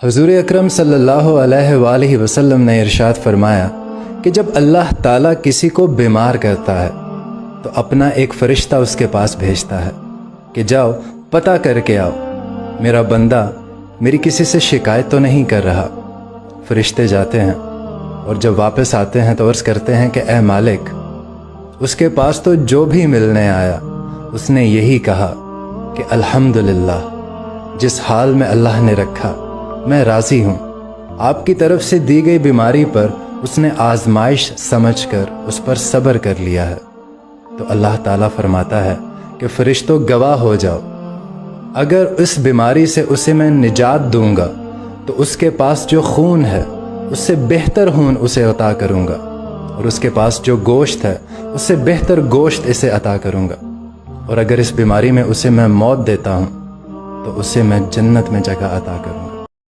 حضور اکرم صلی اللہ علیہ وآلہ وسلم نے ارشاد فرمایا کہ جب اللہ تعالیٰ کسی کو بیمار کرتا ہے تو اپنا ایک فرشتہ اس کے پاس بھیجتا ہے کہ جاؤ پتہ کر کے آؤ میرا بندہ میری کسی سے شکایت تو نہیں کر رہا۔ فرشتے جاتے ہیں اور جب واپس آتے ہیں تو عرض کرتے ہیں کہ اے مالک، اس کے پاس تو جو بھی ملنے آیا اس نے یہی کہا کہ الحمدللہ، جس حال میں اللہ نے رکھا میں راضی ہوں۔ آپ کی طرف سے دی گئی بیماری پر اس نے آزمائش سمجھ کر اس پر صبر کر لیا ہے۔ تو اللہ تعالیٰ فرماتا ہے کہ فرشتوں گواہ ہو جاؤ، اگر اس بیماری سے اسے میں نجات دوں گا تو اس کے پاس جو خون ہے اس سے بہتر خون اسے عطا کروں گا، اور اس کے پاس جو گوشت ہے اس سے بہتر گوشت اسے عطا کروں گا، اور اگر اس بیماری میں اسے میں موت دیتا ہوں تو اسے میں جنت میں جگہ عطا کروں گا۔